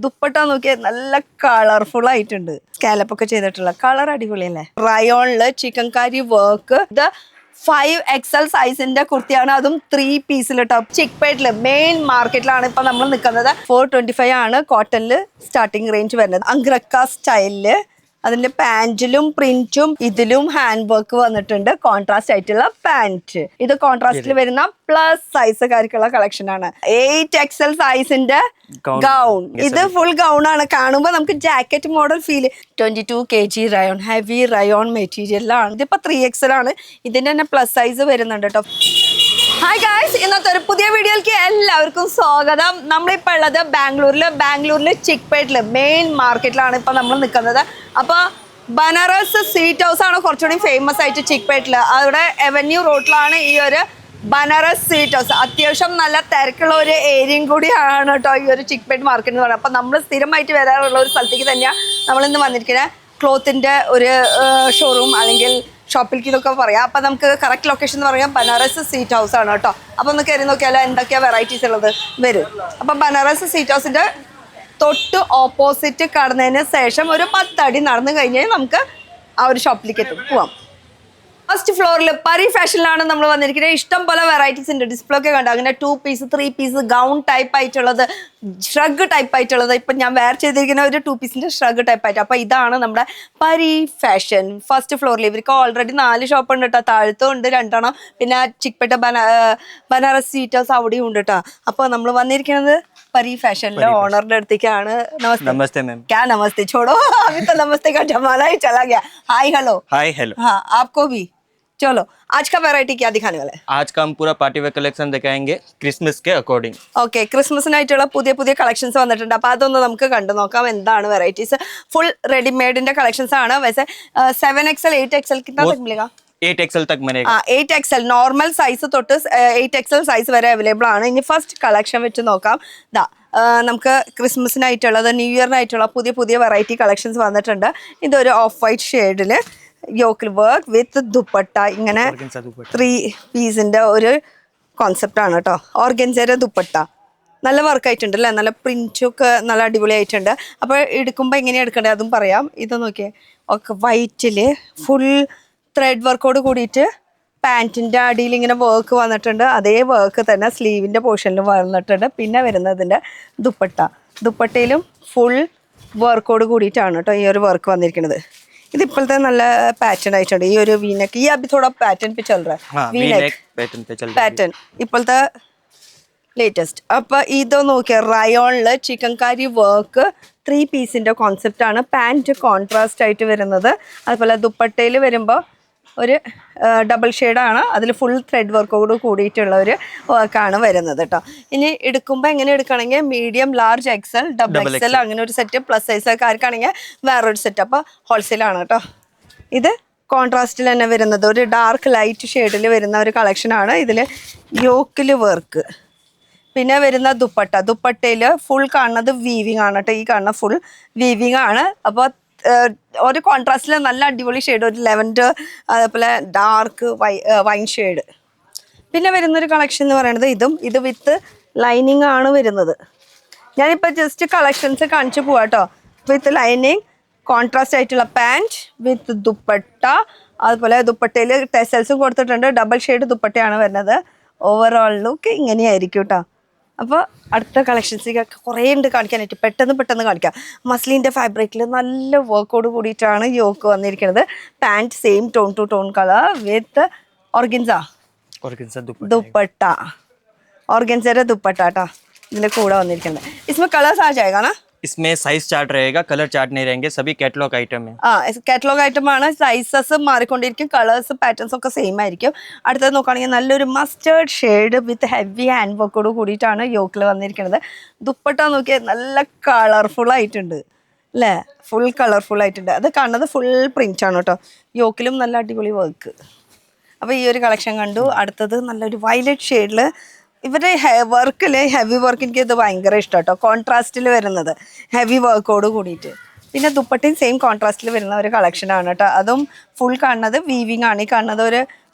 ദുപ്പട്ട നോക്കിയാൽ നല്ല കളർഫുൾ ആയിട്ടുണ്ട്. സ്കാലപ്പ് ഒക്കെ ചെയ്തിട്ടുള്ള കളർ അടിപൊളിയല്ലേ. റയോണില് ചിക്കൻ കാരി വർക്ക്. ഇത് 5XL സൈസിന്റെ കുർത്തിയാണ്, അതും 3 പീസിൽ കേട്ടോ. ചിക്പേട്ടില് മെയിൻ മാർക്കറ്റിലാണ് ഇപ്പൊ നമ്മൾ നിൽക്കുന്നത്. 425 ആണ് കോട്ടണില് സ്റ്റാർട്ടിംഗ് റേഞ്ച് വരുന്നത്. അങ്ക്രക്ക സ്റ്റൈലില് അതിന്റെ പാന്റിലും പ്രിന്റും ഇതിലും ഹാൻഡ് വർക്ക് വന്നിട്ടുണ്ട്. കോൺട്രാസ്റ്റ് ആയിട്ടുള്ള പാന്റ്. ഇത് കോൺട്രാസ്റ്റിൽ വരുന്ന പ്ലസ് സൈസുകാർക്കുള്ള കളക്ഷൻ ആണ്. 8XL സൈസിന്റെ ഗൗൺ. ഇത് ഫുൾ ഗൗൺ ആണ്. കാണുമ്പോൾ നമുക്ക് jacket model feel. 22 kg rayon, heavy rayon മെറ്റീരിയലാണ്. ഇതിപ്പോ 3XL ആണ്. ഇതിന്റെ തന്നെ പ്ലസ് സൈസ് വരുന്നുണ്ട് കേട്ടോ. ഹായ് ഗായ്സ്, ഇന്നത്തെ ഒരു പുതിയ വീഡിയോയിലേക്ക് എല്ലാവർക്കും സ്വാഗതം. നമ്മളിപ്പോൾ ഉള്ളത് ബാംഗ്ലൂരിൽ ചിക്പേട്ടില് മെയിൻ മാർക്കറ്റിലാണ് ഇപ്പൊ നമ്മൾ നിൽക്കുന്നത്. അപ്പോൾ ബനാറസ് സ്വീറ്റ് ഹൗസ് ആണ് കുറച്ചുകൂടി ഫേമസ് ആയിട്ട് ചിക്പേട്ടില്. അവിടെ അവന്യൂ റോഡിലാണ് ഈ ഒരു ബനാറസ് സ്വീറ്റ് ഹൗസ്. അത്യാവശ്യം നല്ല തിരക്കുള്ള ഒരു ഏരിയയും കൂടിയാണ് കേട്ടോ ഈ ഒരു ചിക്പേട്ട് മാർക്കറ്റ് എന്ന് പറയുന്നത്. അപ്പം നമ്മൾ സ്ഥിരമായിട്ട് വരാറുള്ള ഒരു സ്ഥലത്തേക്ക് തന്നെയാണ് നമ്മളിന്ന് വന്നിരിക്കുന്നത്. ക്ലോത്തിൻ്റെ ഒരു ഷോറൂം അല്ലെങ്കിൽ ഷോപ്പിലേക്ക് ഇതൊക്കെ പറയാം. അപ്പം നമുക്ക് കറക്റ്റ് ലൊക്കേഷൻ എന്ന് പറയാം ബനാറസ് സ്വീറ്റ് ഹൗസ് ആണ് കേട്ടോ. അപ്പം ഒന്ന് കയറി നോക്കിയാലോ എന്തൊക്കെയാണ് വെറൈറ്റീസ് ഉള്ളത് വരും. അപ്പം ബനാറസ് സ്വീറ്റ് ഹൗസിൻ്റെ തൊട്ട് ഓപ്പോസിറ്റ് കടന്നതിന് ശേഷം ഒരു 10 അടി നടന്നു കഴിഞ്ഞാൽ നമുക്ക് ആ ഒരു ഷോപ്പിലേക്ക് പോവാം. ഫസ്റ്റ് ഫ്ലോറിൽ പരി ഫാഷനിലാണ് നമ്മൾ വന്നിരിക്കുന്നത്. ഇഷ്ടം പോലെ വെറൈറ്റീസ് ഉണ്ട്. ഡിസ്പ്ലേ ഒക്കെ കണ്ടു. അങ്ങനെ 2 പീസ് 3 പീസ് ഗൗൺ ടൈപ്പ് ആയിട്ടുള്ളത്, ഷ്രഗ് ടൈപ്പ് ആയിട്ടുള്ളത്. ഇപ്പം ഞാൻ വെയർ ചെയ്തിരിക്കുന്ന ഒരു 2 പീസിന്റെ ഷ്രഗ് ടൈപ്പ് ആയിട്ട്. അപ്പോൾ ഇതാണ് നമ്മുടെ പരി ഫാഷൻ. ഫസ്റ്റ് ഫ്ലോറിൽ ഇവർക്ക് ഓൾറെഡി 4 ഷോപ്പ് ഉണ്ട് കേട്ടോ. താഴത്തും ഉണ്ട് 2 പിന്നെ ചിക്പേട്ട ബനാറസ് സ്വീറ്റ് ഹൗസ് അവിടെയും ഉണ്ട് കേട്ടോ. അപ്പോൾ നമ്മൾ വന്നിരിക്കുന്നത് परी फैशन लो ओनर लड़ती क्या आना नमस्ते नमस्ते मैम क्या नमस्ते छोड़ो अभी तो नमस्ते का जमाना ही चला गया हाय हेलो हाँ आपको भी चलो आज का वैरायटी क्या दिखाने वाला है आज का हम पूरा पार्टी वेयर कलेक्शन दिखाएंगे क्रिसमस के अकॉर्डिंग ഓക്കെ ക്രിസ്മസിനായിട്ടുള്ള പുതിയ പുതിയ കളക്ഷൻസ് വന്നിട്ടുണ്ട് അപ്പോൾ അതൊന്ന് നമുക്ക് കണ്ടു നോക്കാം എന്താണ് വെറൈറ്റീസ് ഫുൾ റെഡിമെയ്ഡിന്റെ കളക്ഷൻസ് ആണ് वैसे 7XL 8XL कितना तक मिलेगा 8XL तक मिलेगा 8XL നോർമൽ സൈസ് തൊട്ട് 8XL സൈസ് വരെ അവൈലബിൾ ആണ് ഇനി ഫസ്റ്റ് കളക്ഷൻ വെച്ച് നോക്കാം ദാ നമുക്ക് ക്രിസ്മസിനായിട്ടുള്ളത് ന്യൂ ഇയറിനായിട്ടുള്ള പുതിയ പുതിയ വെറൈറ്റി കളക്ഷൻസ് വന്നിട്ടുണ്ട് ഇതൊരു ഓഫ് വൈറ്റ് ഷെയ്ഡിൽ യോക്കിൽ വർക്ക് വിത്ത് ദുപ്പട്ട ഇങ്ങനെ 3 പീസിന്റെ ഒരു കോൺസെപ്റ്റ് ആണ് കേട്ടോ ഓർഗൻസയുടെ ദുപ്പട്ട നല്ല വർക്ക് ആയിട്ടുണ്ട് അല്ലേ നല്ല പ്രിന്റൊക്കെ നല്ല അടിപൊളിയായിട്ടുണ്ട് അപ്പോൾ എടുക്കുമ്പോൾ എങ്ങനെയാണ് എടുക്കേണ്ടത് അതും പറയാം ഇത് നോക്കിയേ ഒക്കെ വൈറ്റില് ഫുൾ ത്രെഡ് വർക്കോട് കൂടിയിട്ട് പാൻറ്റിൻ്റെ അടിയിൽ ഇങ്ങനെ വർക്ക് വന്നിട്ടുണ്ട് അതേ വർക്ക് തന്നെ സ്ലീവിൻ്റെ പോർഷനിൽ വന്നിട്ടുണ്ട് പിന്നെ വരുന്നതിൻ്റെ ദുപ്പട്ടയിലും ഫുൾ വർക്കോട് കൂടിയിട്ടാണ് കേട്ടോ ഈ ഒരു വർക്ക് വന്നിരിക്കുന്നത് ഇതിപ്പോഴത്തെ നല്ല പാറ്റേൺ ആയിട്ടുണ്ട് ഈ ഒരു വീനക്ക് ഈ അഭി थोड़ा पैटर्न पे चल रहा है വീനക്ക് പാറ്റേൺ ഇപ്പോഴത്തെ ലേറ്റസ്റ്റ് അപ്പോൾ ഇത് നോക്കിയാൽ റയോണിൽ ചിക്കൻ കാരി വർക്ക് 3 പീസിൻ്റെ കോൺസെപ്റ്റ് ആണ് പാൻറ്റ് കോൺട്രാസ്റ്റ് ആയിട്ട് വരുന്നത് അതുപോലെ ദുപ്പട്ടയിൽ വരുമ്പോൾ ഒരു ഡബിൾ ഷെയ്ഡാണ് അതിൽ ഫുൾ ത്രെഡ് വർക്കോട് കൂടിയിട്ടുള്ള ഒരു വർക്കാണ് വരുന്നത് കേട്ടോ ഇനി എടുക്കുമ്പോൾ എങ്ങനെ എടുക്കുകയാണെങ്കിൽ medium large XL double XL അങ്ങനെ ഒരു സെറ്റ് പ്ലസ് സൈസൊക്കെയാണെങ്കിൽ വേറൊരു സെറ്റ് അപ്പോൾ ഹോൾസെയിലാണ് കേട്ടോ ഇത് കോൺട്രാസ്റ്റിൽ തന്നെ വരുന്നത് ഒരു ഡാർക്ക് ലൈറ്റ് ഷെയ്ഡിൽ വരുന്ന ഒരു കളക്ഷനാണ് ഇതിൽ യോക്കിൽ വർക്ക് പിന്നെ വരുന്ന ദുപ്പട്ടയിൽ ഫുൾ കാണുന്നത് വീവിങ് ആണ് കേട്ടോ ഈ കാണുന്ന ഫുൾ വീവിങ് ആണ് അപ്പോൾ ഒരു കോൺട്രാസ്റ്റിൽ നല്ല അടിപൊളി ഷെയ്ഡ് ഒരു ലെവൻഡർ അതേപോലെ ഡാർക്ക് വൈൻ ഷെയ്ഡ് പിന്നെ വരുന്നൊരു കളക്ഷൻ എന്ന് പറയുന്നത് ഇത് വിത്ത് ലൈനിങ് ആണ് വരുന്നത് ഞാനിപ്പോൾ ജസ്റ്റ് കളക്ഷൻസ് കാണിച്ചു പോവാം കേട്ടോ വിത്ത് ലൈനിങ് കോൺട്രാസ്റ്റ് ആയിട്ടുള്ള പാൻറ്റ് വിത്ത് ദുപ്പട്ട അതുപോലെ ദുപ്പട്ടയിൽ ടെസൽസും കൊടുത്തിട്ടുണ്ട് ഡബിൾ ഷെയ്ഡ് ദുപ്പട്ടയാണ് വരുന്നത് ഓവറോൾ ലുക്ക് ഇങ്ങനെയായിരിക്കും കേട്ടോ അപ്പോൾ അടുത്ത കളക്ഷൻസിലൊക്കെ കുറേ ഉണ്ട് കാണിക്കാനായിട്ട് പെട്ടെന്ന് കാണിക്കാം മസ്ലിൻ്റെ ഫാബ്രിക്കിൽ നല്ല വർക്കോട് കൂടിയിട്ടാണ് യോക്ക് വന്നിരിക്കുന്നത് pant same tone to tone colour with dupatta ഓർഗൻസയുടെ ദുപ്പട്ട കേട്ടോ ഇതിൻ്റെ കൂടെ വന്നിരിക്കുന്നത് इसमें कलर्स आ जाएगा ना इसमें साइज चार्ट रहेगा कलर चार्ट नहीं रहेंगे सभी कैटलॉग आइटम है കാറ്റലോഗ് ഐറ്റമാണ് സൈസസ് മാറിക്കൊണ്ടിരിക്കും കളേഴ്സ് പാറ്റേൺസ് ഒക്കെ സെയിം ആയിരിക്കും അടുത്തത് നോക്കുകയാണെങ്കിൽ നല്ലൊരു mustard shade with heavy hand വർക്കോട് കൂടിയിട്ടാണ് യോക്കിൽ വന്നിരിക്കുന്നത് ദുപ്പട്ട നോക്കിയാൽ നല്ല കളർഫുൾ ആയിട്ടുണ്ട് അല്ലേ ഫുൾ കളർഫുൾ ആയിട്ടുണ്ട് അത് കാണുന്നത് ഫുൾ പ്രിന്റ് ആണ് കേട്ടോ യോക്കിലും നല്ല അടിപൊളി വർക്ക് അപ്പോൾ ഈ ഒരു കളക്ഷൻ കണ്ടു അടുത്തത് നല്ലൊരു വയലറ്റ് ഷെയ്ഡിൽ ഇവരുടെ വർക്കിൽ ഹെവി വർക്ക് എനിക്ക് ഇത് ഭയങ്കര ഇഷ്ടം കേട്ടോ കോൺട്രാസ്റ്റിൽ വരുന്നത് ഹെവി വർക്കോട് കൂടിയിട്ട് പിന്നെ ദുപ്പട്ടയും സെയിം കോൺട്രാസ്റ്റിൽ വരുന്ന ഒരു കളക്ഷനാണ് കേട്ടോ അതും ഫുൾ കാണുന്നത് വീവിങ് ആണ് ഈ കാണുന്നത് ഒരു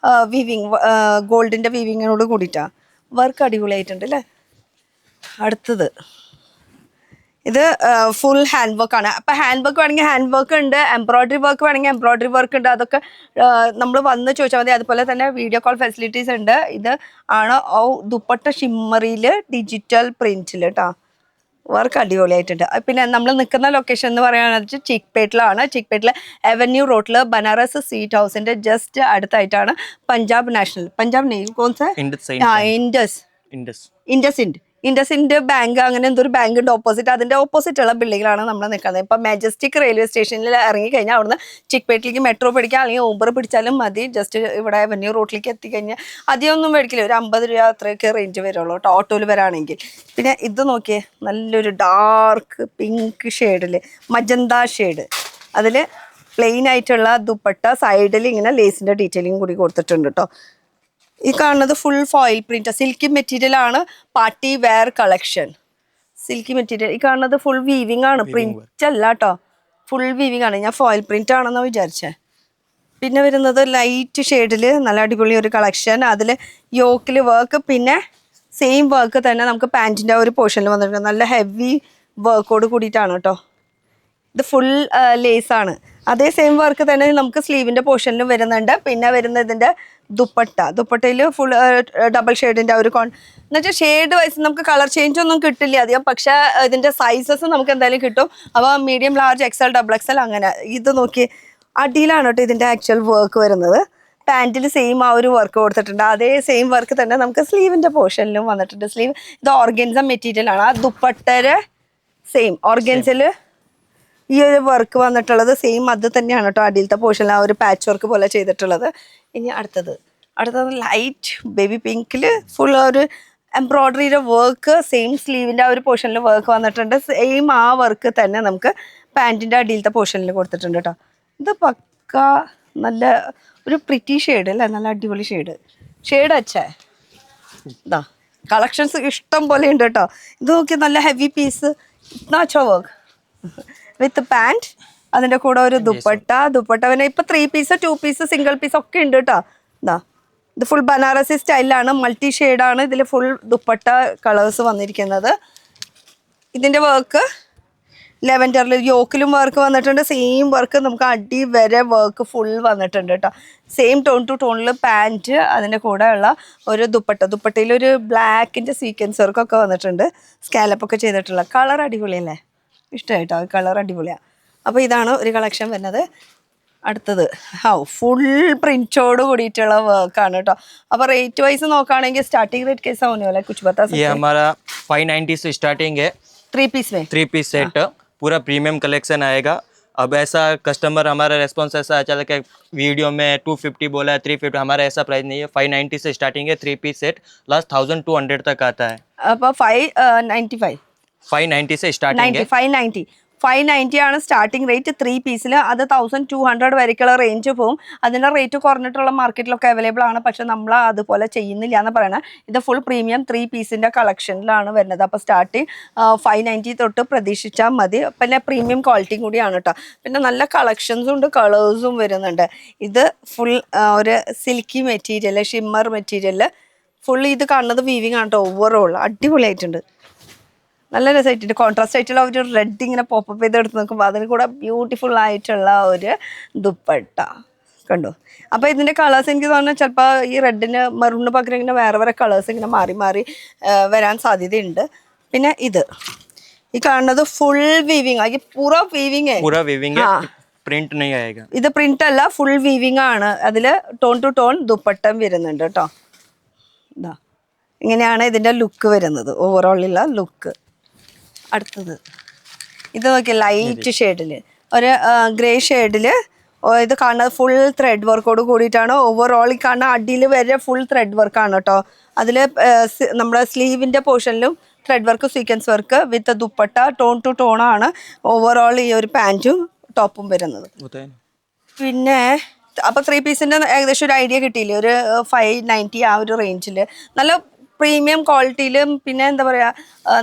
വീവിങ് ഗോൾഡിൻ്റെ വീവിങ്ങിനോട് കൂടിയിട്ടാണ് വർക്ക് അടിപൊളിയായിട്ടുണ്ട് അല്ലേ അടുത്തത് ഇത് ഫുൾ ഹാൻഡ് വർക്ക് ആണ്. അപ്പൊ ഹാൻഡ് വർക്ക് വേണമെങ്കിൽ ഹാൻഡ് വർക്ക് ഉണ്ട്, എംബ്രോയിഡറി വർക്ക് വേണമെങ്കിൽ എംബ്രോയിഡറി വർക്ക് ഉണ്ട്. അതൊക്കെ നമ്മൾ വന്ന് ചോദിച്ചാൽ മതി. അതുപോലെ തന്നെ വീഡിയോ കോൾ ഫെസിലിറ്റീസ് ഉണ്ട്. ഇത് ആണ് ദുപ്പട്ട ഷിമ്മറിയില് ഡിജിറ്റൽ പ്രിന്റിൽ കേട്ടോ. വർക്ക് അടിപൊളിയായിട്ടുണ്ട്. പിന്നെ നമ്മൾ നിൽക്കുന്ന ലൊക്കേഷൻ എന്ന് പറയുന്നത് ചിക്പേട്ടിലാണ്. ചിക്പേട്ടിലെ അവന്യൂ റോഡിൽ ബനാറസ് സ്വീറ്റ് ഹൗസിന്റെ ജസ്റ്റ് അടുത്തായിട്ടാണ് പഞ്ചാബ് നാഷണൽ, പഞ്ചാബ് നെയിൽ കോൺസ് ഇൻഡസിൻഡ് ബാങ്ക്, അങ്ങനെ എന്തൊരു ബാങ്ക് ഉണ്ട് ഓപ്പോസിറ്റ്. അതിന്റെ ഓപ്പോസിറ്റ് ഉള്ള ബിൽഡിങ്ങിലാണ് നമ്മൾ നിൽക്കുന്നത്. ഇപ്പൊ മെജസ്റ്റിക് റെയിൽവേ സ്റ്റേഷനിൽ ഇറങ്ങി കഴിഞ്ഞാൽ അവിടുന്ന് ചിക്പേട്ടിലേക്ക് മെട്രോ പിടിക്കാം, അല്ലെങ്കിൽ ഊബർ പിടിച്ചാലും മതി. ജസ്റ്റ് ഇവിടെ അവന്യൂ റോഡിലേക്ക് എത്തിക്കഴിഞ്ഞാൽ അധികമൊന്നും മേടിക്കില്ല, ഒരു 50 രൂപ അത്രയൊക്കെ റേഞ്ച് വരുള്ളൂ കേട്ടോ ഓട്ടോയിൽ വരാണെങ്കിൽ. പിന്നെ ഇത് നോക്കിയേ, നല്ലൊരു ഡാർക്ക് പിങ്ക് ഷെയ്ഡില് മജന്ത ഷെയ്ഡ്, അതിൽ പ്ലെയിൻ ആയിട്ടുള്ള ദുപ്പട്ട, സൈഡിൽ ഇങ്ങനെ ലേസിന്റെ ഡീറ്റെയിലിംഗ് കൂടി കൊടുത്തിട്ടുണ്ട് കേട്ടോ. ഈ കാണുന്നത് full foil print, silky material ആണ്, party wear collection, silky material. ഈ കാണുന്നത് ഫുൾ വീവിംഗ് ആണ്, പ്രിന്റ് അല്ല കേട്ടോ, ഫുൾ വീവിംഗ് ആണ്. ഞാൻ ഫോയിൽ പ്രിന്റ് ആണെന്ന് വിചാരിച്ചേ. പിന്നെ വരുന്നത് ലൈറ്റ് ഷെയ്ഡിൽ നല്ല അടിപൊളി ഒരു കളക്ഷൻ, അതിൽ യോക്കിൽ വർക്ക്, പിന്നെ സെയിം വർക്ക് തന്നെ നമുക്ക് പാൻറ്റിൻ്റെ ഒരു പോർഷനിൽ വന്നിട്ടുണ്ട്. നല്ല ഹെവി വർക്കോട് കൂടിയിട്ടാണ് കേട്ടോ. ഇത് ഫുൾ ലേസ് ആണ്. അതേ സെയിം വർക്ക് തന്നെ നമുക്ക് സ്ലീവിന്റെ പോർഷനിലും വരുന്നുണ്ട്. പിന്നെ വരുന്നതിന്റെ ദുപ്പട്ടയിൽ ഫുൾ ഡബിൾ ഷെയ്ഡിന്റെ ഒരു എന്നുവെച്ചാൽ ഷെയ്ഡ് വൈസ് നമുക്ക് കളർ ചേഞ്ച് ഒന്നും കിട്ടില്ല അധികം, പക്ഷെ ഇതിന്റെ സൈസസ് നമുക്ക് എന്തായാലും കിട്ടും. അപ്പോൾ medium, large, XL, double XL അങ്ങനെ. ഇത് നോക്കി അടിയിലാണ് കേട്ടോ ഇതിന്റെ ആക്ച്വൽ വർക്ക് വരുന്നത്. പാൻറ്റിൽ സെയിം ആ ഒരു വർക്ക് കൊടുത്തിട്ടുണ്ട്. അതേ സെയിം വർക്ക് തന്നെ നമുക്ക് സ്ലീവിന്റെ പോർഷനിലും വന്നിട്ടുണ്ട്. സ്ലീവ് ഇത് ഓർഗൻസ മെറ്റീരിയൽ ആണ്. ആ ദുപ്പട്ടയുടെ സെയിം ഓർഗൻസിൽ ഈ ഒരു വർക്ക് വന്നിട്ടുള്ളത് സെയിം അത് തന്നെയാണ് കേട്ടോ. അടിയിലത്തെ പോർഷനിൽ ആ ഒരു പാച്ച് വർക്ക് പോലെ ചെയ്തിട്ടുള്ളത്. ഇനി അടുത്തത് ലൈറ്റ് ബേബി പിങ്കിൽ ഫുൾ ഒരു എംബ്രോയിഡറിയുടെ വർക്ക്, സെയിം സ്ലീവിൻ്റെ ആ ഒരു പോർഷനിൽ വർക്ക് വന്നിട്ടുണ്ട്. സെയിം ആ വർക്ക് തന്നെ നമുക്ക് പാൻറ്റിൻ്റെ അടിയിലത്തെ പോർഷനിൽ കൊടുത്തിട്ടുണ്ട് കേട്ടോ. ഇത് പക്ക നല്ല ഒരു പ്രിറ്റി ഷെയ്ഡ് അല്ലേ, നല്ല അടിപൊളി ഷെയ്ഡ് അച്ഛേ. ഇതാ കളക്ഷൻസ് ഇഷ്ടം പോലെ ഉണ്ട് കേട്ടോ. ഇത് നോക്കി നല്ല ഹെവി പീസ്, ഇത്നാച്ചോ വർക്ക് വിത്ത് പാൻറ്, അതിൻ്റെ കൂടെ ഒരു ദുപ്പട്ട പിന്നെ ഇപ്പം 3 പീസ് 2 പീസ് സിംഗിൾ പീസ് ഒക്കെ ഉണ്ട് കേട്ടോ. ഇതാ ഇത് ഫുൾ ബനാറസി സ്റ്റൈലാണ്, മൾട്ടി ഷെയ്ഡാണ്. ഇതിൽ ഫുൾ ദുപ്പട്ട കളേഴ്സ് വന്നിരിക്കുന്നത്. ഇതിൻ്റെ വർക്ക് ലെവൻഡറിൽ യോക്കിലും വർക്ക് വന്നിട്ടുണ്ട്. സെയിം വർക്ക് നമുക്ക് അടി വരെ വർക്ക് ഫുൾ വന്നിട്ടുണ്ട് കേട്ടോ. സെയിം ടോൺ ടു ടോണിൽ പാൻറ്റ്, അതിൻ്റെ കൂടെ ഉള്ള ഒരു ദുപ്പട്ടയിൽ ഒരു ബ്ലാക്കിൻ്റെ സീക്വൻസ് വർക്കൊക്കെ വന്നിട്ടുണ്ട്. സ്കാലപ്പൊക്കെ ചെയ്തിട്ടുള്ള കളർ അടിപൊളിയല്ലേ, ഇഷ്ടമായിട്ടോ കളർ അടിപൊളിയാണ്. അപ്പോൾ ഇതാണ് ഒരു കളക്ഷൻ വരുന്നത്. അടുത്തത് ഫുൾ പ്രിന്റോട് കൂടിയിട്ടുള്ള വർക്കാണ് കേട്ടോ. അപ്പോൾ റേറ്റ് വൈസ് നോക്കുകയാണെങ്കിൽ സ്റ്റാർട്ടിംഗ് റേറ്റ് कैसा होने वाला है कुछ बता सकते हैं? ये हमारा 590 से स्टार्टिंग है। 3 पीस सेट पूरा प्रीमियम कलेक्शन आएगा। अब ऐसा कस्टमर हमारा रेस्पॉन्स ऐसा चला कि वीडियो में 250 बोला है, 350, हमारा ऐसा प्राइस नहीं है। 590 से स्टार्टिंग है। 3 पीस सेट लास्ट 1200 तक आता है। अब 590 से स्टार्टिंग है। 590 ആണ് സ്റ്റാർട്ടിംഗ് റേറ്റ് 3 പീസിൽ. അത് 1200 വരയ്ക്കുള്ള റേഞ്ച് പോകും. അതിൻ്റെ റേറ്റ് കുറഞ്ഞിട്ടുള്ള മാർക്കറ്റിലൊക്കെ അവൈലബിൾ ആണ്, പക്ഷെ നമ്മൾ അതുപോലെ ചെയ്യുന്നില്ല എന്ന് പറയണത്. ഇത് ഫുൾ പ്രീമിയം 3 പീസിൻ്റെ കളക്ഷനിലാണ് വരുന്നത്. അപ്പോൾ സ്റ്റാർട്ടിങ് 590 തൊട്ട് പ്രതീക്ഷിച്ചാൽ മതി. പിന്നെ പ്രീമിയം ക്വാളിറ്റിയും കൂടിയാണ് കേട്ടോ. പിന്നെ നല്ല കളക്ഷൻസും ഉണ്ട്, കളേഴ്സും വരുന്നുണ്ട്. ഇത് ഫുൾ ഒരു silky material, shimmer material, full ഇത് കാണുന്നത് വീവിങ് ആണ് കേട്ടോ. ഓവറോൾ അടിപൊളിയായിട്ടുണ്ട്, നല്ല രസമായിട്ടുണ്ട്. കോൺട്രാസ്റ്റ് ആയിട്ടുള്ള ഒരു റെഡ് ഇങ്ങനെ പോപ്പപ്പ് ചെയ്ത് എടുത്ത് നോക്കുമ്പോൾ അതിന് കൂടെ ബ്യൂട്ടിഫുൾ ആയിട്ടുള്ള ഒരു ദുപ്പട്ട കണ്ടു. അപ്പോൾ ഇതിൻ്റെ കളേഴ്സ് എനിക്ക് തോന്നുന്നു ചിലപ്പോൾ ഈ റെഡിന് മെറൂണിന് പകരം ഇങ്ങനെ വേറെ കളേഴ്സ് ഇങ്ങനെ മാറി വരാൻ സാധ്യതയുണ്ട്. പിന്നെ ഈ കാണുന്നത് ഫുൾ വീവിങ് ആണ്, പൂറ വീവിങ് प्रिंट नहीं आएगा. ഇത് പ്രിന്റ് അല്ല, ഫുൾ വീവിങ് ആണ്. അതിൽ ടോൺ ടു ടോൺ ദുപ്പട്ടം വരുന്നുണ്ട് കേട്ടോ. ഇതാ ഇങ്ങനെയാണ് ഇതിൻ്റെ ലുക്ക് വരുന്നത്, ഓവറോളുള്ള ലുക്ക്. അടുത്തത് ഇത് നോക്കിയാൽ ലൈറ്റ് ഷെയ്ഡിൽ ഒരു ഗ്രേ ഷെയ്ഡിൽ ഇത് കാണുന്നത് ഫുൾ ത്രെഡ് വർക്കോട് കൂടിയിട്ടാണ്. ഓവറോൾ ഈ കാണുന്ന അടിയിൽ വരെ ഫുൾ ത്രെഡ് വർക്കാണ് കേട്ടോ. അതിൽ നമ്മുടെ സ്ലീവിൻ്റെ പോർഷനിലും thread work, sequence work with dupatta, tone to tone ആണ് ഓവറോൾ ഈ ഒരു പാൻറ്റും ടോപ്പും വരുന്നത്. പിന്നെ അപ്പോൾ 3 പീസിൻ്റെ ഏകദേശം ഒരു ഐഡിയ കിട്ടിയില്ലേ, ഒരു 590 ആ ഒരു റേഞ്ചിൽ നല്ല പ്രീമിയം ക്വാളിറ്റിയിലും. പിന്നെ എന്താ പറയുക,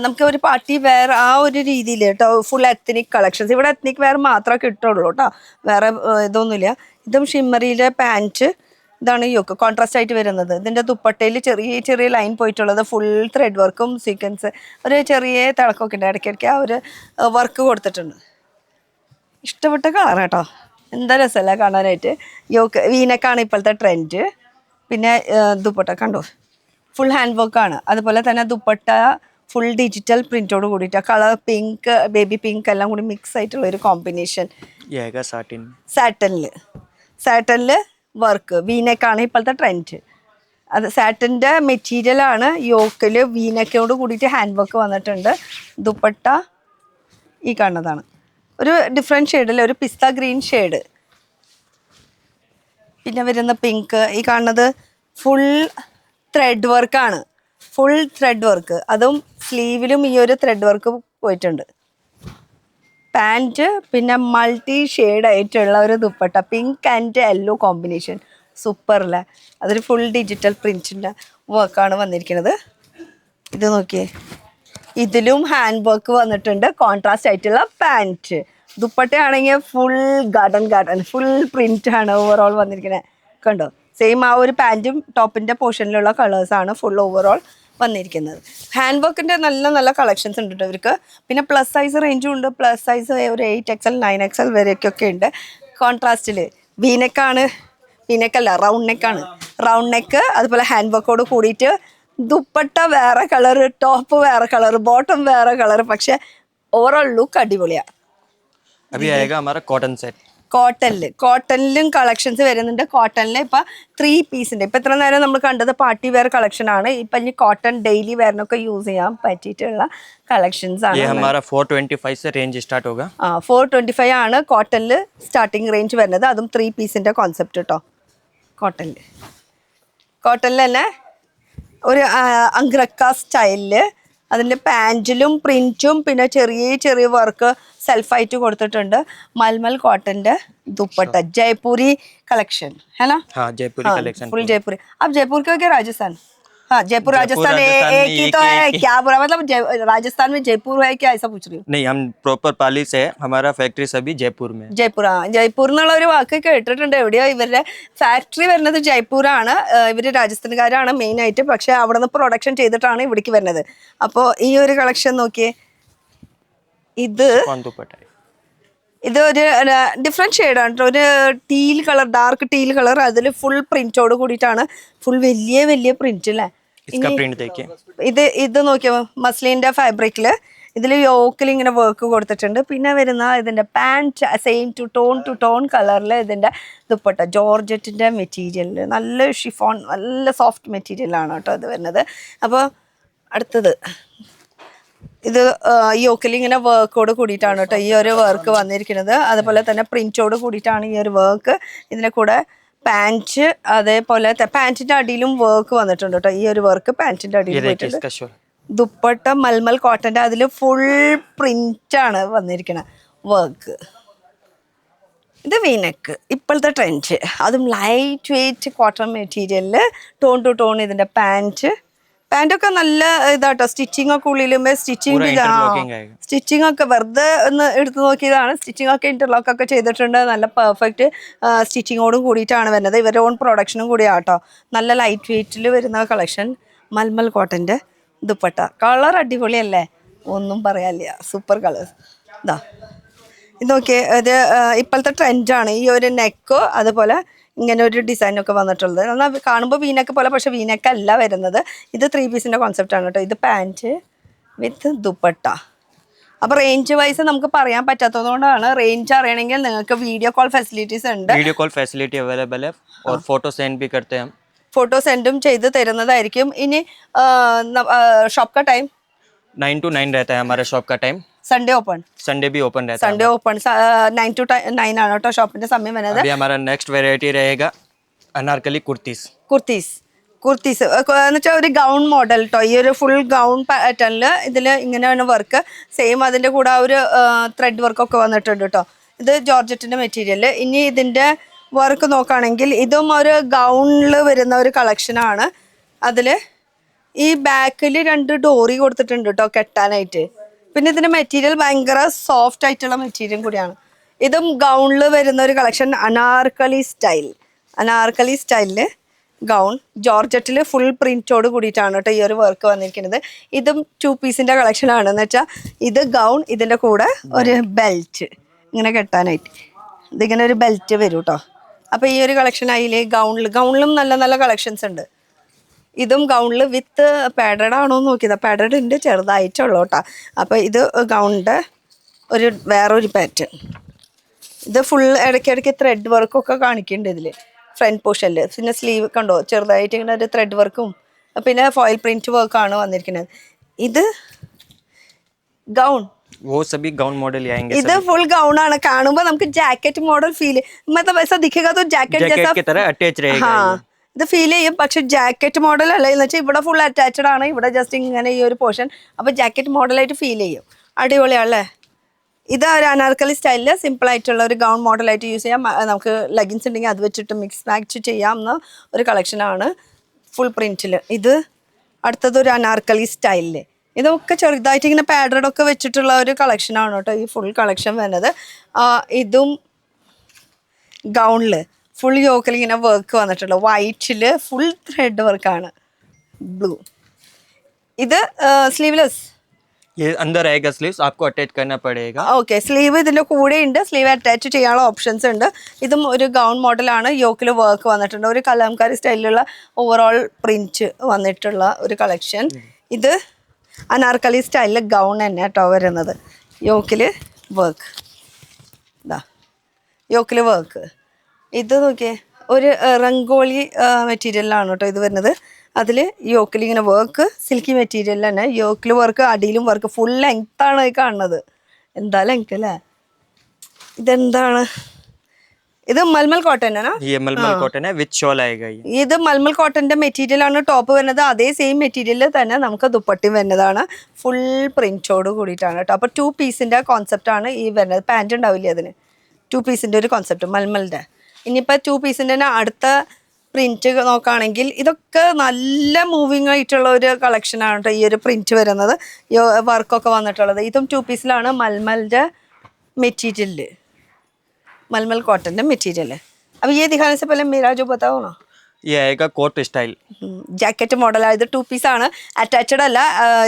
നമുക്ക് ഒരു പാർട്ടി വെയർ ആ ഒരു രീതിയിൽ കേട്ടോ. ഫുൾ എത്നിക് കളക്ഷൻസ്, ഇവിടെ എത്നിക് വെയർ മാത്രമേ കിട്ടുള്ളൂ കേട്ടോ, വേറെ ഇതൊന്നുമില്ല. ഇതും ഷിമ്മറിയിലെ പാൻറ്റ്, ഇതാണ് യോക്ക് കോൺട്രാസ്റ്റ് ആയിട്ട് വരുന്നത്. ഇതിന്റെ ദുപ്പട്ടയിൽ ചെറിയ ചെറിയ ലൈൻ പോയിട്ടുള്ളത് ഫുൾ ത്രെഡ് വർക്കും സീക്വൻസ് ഒരു ചെറിയ തിളക്കമൊക്കെ ഉണ്ട്. ഇടയ്ക്കിടയ്ക്ക് ആ ഒരു വർക്ക് കൊടുത്തിട്ടുണ്ട്. ഇഷ്ടപ്പെട്ട കളർ കേട്ടോ, എന്താ രസമല്ല കാണാനായിട്ട്. യോക്ക് വീനക്കാണ് ഇപ്പോഴത്തെ ട്രെൻഡ്. പിന്നെ ദുപ്പട്ട കണ്ടോ ഫുൾ ഹാൻഡ് വർക്കാണ്. അതുപോലെ തന്നെ ദുപ്പട്ട ഫുൾ ഡിജിറ്റൽ പ്രിന്റോട് കൂടിയിട്ട് കളർ പിങ്ക് ബേബി പിങ്ക് എല്ലാം കൂടി മിക്സ് ആയിട്ടുള്ള ഒരു കോമ്പിനേഷൻ. സാറ്റനിൽ വർക്ക് വീനെക്കാണ് ഇപ്പോഴത്തെ ട്രെൻഡ്. അത് സാറ്റിൻ്റെ മെറ്റീരിയലാണ്. യോക്കിൽ വീനെക്കോട് കൂടിയിട്ട് ഹാൻഡ് വർക്ക് വന്നിട്ടുണ്ട്. ദുപ്പട്ട ഈ കാണുന്നതാണ് ഒരു ഡിഫറെൻറ്റ് ഷെയ്ഡിൽ ഒരു പിസ്ത ഗ്രീൻ ഷെയ്ഡ്. പിന്നെ വരുന്ന പിങ്ക് ഈ കാണുന്നത് ഫുൾ ത്രെഡ് വർക്കാണ്. ഫുൾ ത്രെഡ് വർക്ക്, അതും സ്ലീവിലും ഈ ഒരു ത്രെഡ് വർക്ക് പോയിട്ടുണ്ട്. പാൻറ്റ് പിന്നെ മൾട്ടി ഷെയ്ഡായിട്ടുള്ള ഒരു dupatta pink and yellow combination super അല്ലേ. അതൊരു ഫുൾ ഡിജിറ്റൽ പ്രിൻറ്റിൻ്റെ വർക്കാണ് വന്നിരിക്കുന്നത്. ഇത് നോക്കിയേ, ഇതിലും ഹാൻഡ് വർക്ക് വന്നിട്ടുണ്ട്. കോൺട്രാസ്റ്റ് ആയിട്ടുള്ള പാൻറ്റ്. ദുപ്പട്ടയാണെങ്കിൽ ഫുൾ ഗാർഡൻ ഫുൾ പ്രിൻ്റാണ് ഓവറോൾ വന്നിരിക്കുന്നത്. കണ്ടോ സെയിം ആ ഒരു പാൻറ്റും ടോപ്പിൻ്റെ പോർഷനിലുള്ള കളേഴ്സാണ് ഫുൾ ഓവറോൾ വന്നിരിക്കുന്നത്. ഹാൻഡ് വർക്കിൻ്റെ നല്ല നല്ല കളക്ഷൻസ് ഉണ്ട് കേട്ടോ ഇവർക്ക്. പിന്നെ പ്ലസ് സൈസ് റേഞ്ചും ഉണ്ട്. പ്ലസ് സൈസ് ഒരു 8XL 9XL വരെയൊക്കെ ഉണ്ട്. കോൺട്രാസ്റ്റിൽ വീനെക്കാണ്, വീനെക്കല്ല റൗണ്ട് നെക്കാണ്. റൗണ്ട് നെക്ക് അതുപോലെ ഹാൻഡ് വർക്കോട് കൂടിയിട്ട് ദുപ്പട്ട വേറെ കളർ, ടോപ്പ് വേറെ കളർ, ബോട്ടം വേറെ കളർ. പക്ഷെ ഓവറോൾ ലുക്ക് അടിപൊളിയാണ്. കോട്ടണിലും കളക്ഷൻസ് വരുന്നുണ്ട്. കോട്ടണിൽ ഇപ്പം 3 പീസിൻ്റെ ഇപ്പം ഇത്ര നേരം നമ്മൾ കണ്ടത് പാർട്ടി വെയർ കളക്ഷൻ ആണ്. ഇപ്പം ഇനി കോട്ടൺ ഡെയിലി വെയറിനൊക്കെ യൂസ് ചെയ്യാൻ പറ്റിയിട്ടുള്ള കളക്ഷൻസ് ആണ്. 425 ആണ് കോട്ടണിൽ സ്റ്റാർട്ടിങ് റേഞ്ച് വരുന്നത്. അതും 3 പീസിൻ്റെ കോൺസെപ്റ്റ് കേട്ടോ. കോട്ടണിൽ തന്നെ ഒരു അങ്ക്രക്ക സ്റ്റൈലില് അതിൻ്റെ പാൻറ്റിലും പ്രിൻറ്റും പിന്നെ ചെറിയ ചെറിയ വർക്ക് സെൽഫായിട്ട് കൊടുത്തിട്ടുണ്ട്. മൽമൽ കോട്ടൻ്റെ दुपट्टा जयपुरी कलेक्शन है ना? हाँ जयपुरी कलेक्शन फुल जयपुरी. अब जयपुर का क्या राजस्थान? हाँ जयपुर राजस्थान एक ही तो है. क्या बुरा मतलब राजस्थान में जयपुर है क्या ऐसा पूछ रही हूँ? नहीं हम प्रॉपर पाली से है. हमारा फैक्ट्री सभी जयपुर में. ജയ്പൂർ ജയ്പൂർ എന്നുള്ള ഒരു വാക്ക് കേട്ടിട്ടുണ്ട്. എവിടെയോ ഇവരുടെ ഫാക്ടറി വരുന്നത് ജയ്പൂരാണ്. ഇവര് രാജസ്ഥാൻകാരാണ് മെയിൻ ആയിട്ട്. പക്ഷെ അവിടെ നിന്ന് പ്രൊഡക്ഷൻ ചെയ്തിട്ടാണ് ഇവിടേക്ക് വരുന്നത്. അപ്പോൾ ഈ ഒരു കളക്ഷൻ നോക്കിയേ, ഇത് ഒരു ഡിഫറെൻറ്റ് ഷെയ്ഡാണ് കേട്ടോ. ഒരു teal colour, dark teal colour. അതിൽ ഫുൾ പ്രിന്റോട് കൂടിയിട്ടാണ്. ഫുൾ വലിയ വലിയ പ്രിന്റ് അല്ലേ. ഇത് നോക്കിയോ മസ്ലിൻ്റെ ഫാബ്രിക്കിൽ ഇതിൽ യോക്കിൽ ഇങ്ങനെ വർക്ക് കൊടുത്തിട്ടുണ്ട്. പിന്നെ വരുന്ന ഇതിൻ്റെ പാൻറ്റ് സെയിം ടു ടോൺ കളറിൽ ഇതിൻ്റെ ദുപ്പട്ട ജോർജറ്റിൻ്റെ മെറ്റീരിയലിൽ നല്ല ഷിഫോൺ നല്ല സോഫ്റ്റ് മെറ്റീരിയലാണ് കേട്ടോ ഇത് വരുന്നത്. അപ്പോൾ അടുത്തത് ഇത് യോക്കിൽ ഇങ്ങനെ വർക്കോട് കൂടിയിട്ടാണ് കേട്ടോ ഈ ഒരു വർക്ക് വന്നിരിക്കുന്നത്. അതുപോലെ തന്നെ പ്രിന്റോട് കൂടിയിട്ടാണ് ഈ ഒരു വർക്ക്. ഇതിൻ്റെ കൂടെ പാൻറ്റ് അതേപോലെ പാൻറ്റിൻ്റെ അടിയിലും വർക്ക് വന്നിട്ടുണ്ട് കേട്ടോ. ഈ ഒരു വർക്ക് പാൻറ്റിൻ്റെ അടിയിൽ പോയിട്ടുണ്ട്. ദുപ്പട്ട മൽമൽ കോട്ടൻ്റെ അതിൽ ഫുൾ പ്രിന്റാണ് വന്നിരിക്കുന്നത് വർക്ക്. ഇത് വീനെക്ക് ഇപ്പോഴത്തെ ട്രെൻഡ്. അതും ലൈറ്റ് വെയ്റ്റ് കോട്ടൺ മെറ്റീരിയലിൽ ടോൺ ടു ടോൺ. ഇതിൻ്റെ പാൻറ്റൊക്കെ നല്ല ഇതാട്ടോ. സ്റ്റിച്ചിങ് ഒക്കെ ഉള്ളിലും സ്റ്റിച്ചിങ് ഒക്കെ വെറുതെ ഒന്ന് എടുത്തു നോക്കിയതാണ്. സ്റ്റിച്ചിങ് ഒക്കെ ഇന്റർലോക്ക് ഒക്കെ ചെയ്തിട്ടുണ്ട്. നല്ല പെർഫെക്റ്റ് സ്റ്റിച്ചിങ്ങോടും കൂടിയിട്ടാണ് വരുന്നത്. ഇവരുടെ ഓൺ പ്രൊഡക്ഷനും കൂടിയാട്ടോ. നല്ല ലൈറ്റ് വെയ്റ്റിൽ വരുന്ന കളക്ഷൻ. മൽമൽ കോട്ടൻ്റെ ദുപ്പട്ട കളർ അടിപൊളിയല്ലേ, ഒന്നും പറയാനില്ല. Super colours. ഇതാ ഇത് നോക്കിയേ, ഇത് ഇപ്പോഴത്തെ ട്രെൻഡാണ്. ഈ ഒരു നെക്കോ അതുപോലെ ഇങ്ങനെ ഒരു ഡിസൈനൊക്കെ വന്നിട്ടുള്ളത്. എന്നാൽ കാണുമ്പോൾ വീനക്ക് പോലെ, പക്ഷേ വീനക്കല്ല വരുന്നത്. ഇത് 3 പീസിൻ്റെ കോൺസെപ്റ്റാണ് കേട്ടോ. ഇത് പാൻറ്റ് വിത്ത് ദുപ്പട്ട. അപ്പോൾ റേഞ്ച് വൈസ് നമുക്ക് പറയാൻ പറ്റാത്തതുകൊണ്ടാണ്. റേഞ്ച് അറിയണമെങ്കിൽ നിങ്ങൾക്ക് വീഡിയോ കോൾ ഫെസിലിറ്റീസ് ഉണ്ട്. വീഡിയോ കോൾ ഫെസിലിറ്റി അവൈലബിൾ है और फोटो सेंड भी करते हैं हम. ഫോട്ടോ സെൻഡും ചെയ്ത് തരുന്നതായിരിക്കും. ഇനി ഷോപ്പ് का टाइम 9 to 9 रहता है हमारे शॉप का टाइम. Sunday open? संडे भी ओपन रहता है. संडे ओपन 9 to 9 ആണ് കേട്ടോ ഷോപ്പിന്റെ സമയം വരുന്നത്. अभी हमारा नेक्स्ट वेराइटी रहेगा अनारकली കുർത്തീസ് എന്ന് വെച്ചാൽ ഒരു ഗൗൺ മോഡൽ കേട്ടോ. ഈ ഒരു ഫുൾ ഗൗൺ പാറ്റേണിൽ ഇതിൽ ഇങ്ങനെയാണ് വർക്ക്. സെയിം അതിൻ്റെ കൂടെ ആ ഒരു ത്രെഡ് വർക്കൊക്കെ വന്നിട്ടുണ്ട് കേട്ടോ. ഇത് ജോർജറ്റിൻ്റെ മെറ്റീരിയൽ. ഇനി ഇതിൻ്റെ വർക്ക് നോക്കുകയാണെങ്കിൽ ഇതും ഒരു ഗൗണിൽ വരുന്ന ഒരു കളക്ഷനാണ്. അതിൽ ഈ ബാക്കിൽ 2 ഡോറി കൊടുത്തിട്ടുണ്ട് കേട്ടോ കെട്ടാനായിട്ട്. പിന്നെ ഇതിൻ്റെ മെറ്റീരിയൽ ഭയങ്കര സോഫ്റ്റ് ആയിട്ടുള്ള മെറ്റീരിയൽ കൂടിയാണ്. ഇതും ഗൗണിൽ വരുന്ന ഒരു കളക്ഷൻ. അനാർക്കലി സ്റ്റൈൽ അനാർക്കലി സ്റ്റൈലിൽ ഗൗൺ ജോർജറ്റിൽ ഫുൾ പ്രിന്റോട് കൂടിയിട്ടാണ് കേട്ടോ ഈ ഒരു വർക്ക് വന്നിരിക്കുന്നത്. ഇതും 2 പീസിൻ്റെ കളക്ഷനാണ്. എന്ന് വെച്ചാൽ ഇത് ഗൗൺ, ഇതിൻ്റെ കൂടെ ഒരു ബെൽറ്റ് ഇങ്ങനെ കെട്ടാനായിട്ട് ഇതിങ്ങനെ ഒരു ബെൽറ്റ് വരും കേട്ടോ. അപ്പോൾ ഈ ഒരു കളക്ഷൻ അതിൽ ഗൗണിലും നല്ല നല്ല കളക്ഷൻസ് ഉണ്ട്. ഇതും ഗൗണിൽ വിത്ത് പാഡഡ് ആണോ എന്ന് നോക്കിയതാണ്. പാഡഡ് ഉണ്ട്, ചെറുതായിട്ടുള്ളൂ കേട്ടോ. അപ്പോൾ ഇത് ഗൗണിൻ്റെ വേറൊരു പാറ്റേൺ. ഇത് ഫുൾ ഇടയ്ക്കിടയ്ക്ക് ത്രെഡ് വർക്കൊക്കെ കാണിക്കുന്നുണ്ട് ഇതിൽ ഫ്രണ്ട് പോർഷനിൽ. പിന്നെ സ്ലീവ് കണ്ടോ ചെറുതായിട്ട് ഇങ്ങനെ ഒരു ത്രെഡ് വർക്കും പിന്നെ ഫോയിൽ പ്രിൻറ്റ് വർക്കാണ് വന്നിരിക്കുന്നത്. ഇത് ഗൗൺ, वो सभी गाउन मॉडल ही आएंगे. ഇത് ഫുൾ ഗൗൺ ആണ്. കാണുമ്പോൾ നമുക്ക് ജാക്കറ്റ് മോഡൽ ഫീൽ मतलब ऐसा दिखेगा तो जैकेट जैसा की तरह अटैच रहेगा. हाँ ഇത് ഫീൽ ചെയ്യും. പക്ഷെ ജാക്കറ്റ് മോഡൽ അല്ല എന്ന് വെച്ചാൽ ഇവിടെ ഫുൾ അറ്റാച്ച്ഡ് ആണ്. ഇവിടെ ജസ്റ്റ് ഇങ്ങനെ ഈ ഒരു പോർഷൻ. അപ്പോൾ ജാക്കറ്റ് മോഡലായിട്ട് ഫീൽ ചെയ്യും. അടിപൊളിയാണല്ലേ. ഇത് ഒരു അനാർക്കലി സ്റ്റൈലിൽ സിമ്പിൾ ആയിട്ടുള്ള ഒരു ഗൗൺ മോഡലായിട്ട് യൂസ് ചെയ്യാം. നമുക്ക് ലെഗിൻസ് ഉണ്ടെങ്കിൽ അത് വെച്ചിട്ട് മിക്സ് മാച്ച് ചെയ്യാവുന്ന ഒരു കളക്ഷനാണ് ഫുൾ പ്രിന്റിൽ. ഇത് അടുത്തത് ഒരു അനാർക്കലി സ്റ്റൈലിൽ. ഇതൊക്കെ ചെറുതായിട്ട് ഇങ്ങനെ പാഡഡൊക്കെ വെച്ചിട്ടുള്ള ഒരു കളക്ഷനാണ് കേട്ടോ ഈ ഫുൾ കളക്ഷൻ വരുന്നത്. ഇതും ഗൗണിൽ ഫുൾ യോക്കിൽ ഇങ്ങനെ വർക്ക് വന്നിട്ടുള്ള വൈറ്റിൽ ഫുൾ ത്രെഡ് വർക്കാണ്. ബ്ലൂ. ഇത് സ്ലീവ്ലെസ്. ये अंदर आएगा स्लीव्स, आपको अटैच करना पड़ेगा. ഓക്കെ, സ്ലീവ് ഇതിൻ്റെ കൂടെ ഉണ്ട്. സ്ലീവ് അറ്റാച്ച് ചെയ്യാനുള്ള ഓപ്ഷൻസ് ഉണ്ട്. ഇതും ഒരു ഗൗൺ മോഡലാണ്. യോക്കിൽ വർക്ക് വന്നിട്ടുണ്ട്. ഒരു കലാംകാരി സ്റ്റൈലിലുള്ള ഓവറോൾ പ്രിന്റ് വന്നിട്ടുള്ള ഒരു കളക്ഷൻ. ഇത് അനാർക്കലി സ്റ്റൈലിൽ ഗൗൺ തന്നെ കേട്ടോ വരുന്നത്. യോക്കിൽ വർക്ക്, ഇതാ യോക്കിൽ വർക്ക്. ഇത് നോക്കിയേ ഒരു റംഗോളി മെറ്റീരിയലാണ് കേട്ടോ ഇത് വരുന്നത്. അതിൽ യോക്കിൽ ഇങ്ങനെ വർക്ക്, സിൽക്കി മെറ്റീരിയൽ തന്നെ യോക്കിൽ വർക്ക്, അടിയിലും വർക്ക്. ഫുൾ ലെങ്ത്താണ് ഈ കാണുന്നത്. എന്താ ലെങ്ത് അല്ലേ. ഇതെന്താണ്? ഇത് മൽമൽ കോട്ടൺ ആണ്. ये मलमल कॉटन है विद शॉल आएगा. ये ഇത് മൽമൽ കോട്ടന്റെ മെറ്റീരിയൽ ആണ് ടോപ്പ് വരുന്നത്. അതേ സെയിം മെറ്റീരിയലിൽ തന്നെ നമുക്ക് ദുപ്പട്ടി വരുന്നതാണ്. ഫുൾ പ്രിന്റോട് കൂടിയിട്ടാണ് കേട്ടോ. അപ്പോൾ 2 പീസിന്റെ കോൺസെപ്റ്റ് ആണ് ഈ വരുന്നത്. പാൻറ് ഉണ്ടാവില്ലേ അതിന്. 2 പീസിന്റെ ഒരു കോൺസെപ്റ്റ് മൽമലിന്റെ. ഇനിയിപ്പോൾ 2 പീസിന്റെ തന്നെ അടുത്ത പ്രിന്റ് നോക്കുകയാണെങ്കിൽ ഇതൊക്കെ നല്ല മൂവിങ് ആയിട്ടുള്ള ഒരു കളക്ഷനാണ് കേട്ടോ ഈ ഒരു പ്രിന്റ് വരുന്നത്. വർക്കൊക്കെ വന്നിട്ടുള്ളത്. ഇതും 2 പീസിലാണ്. മൽമലിന്റെ മെറ്റീരിയൽ, मलमल कॉटन मटेरियल है. अब ये दिखाने से पहले मेरा जो बताओ ना. ये आएगा कोट स्टाइल. ജാക്കറ്റ് മോഡലാണ്. ഇത് 2 പീസാണ്. അറ്റാച്ച്ഡ് അല്ല.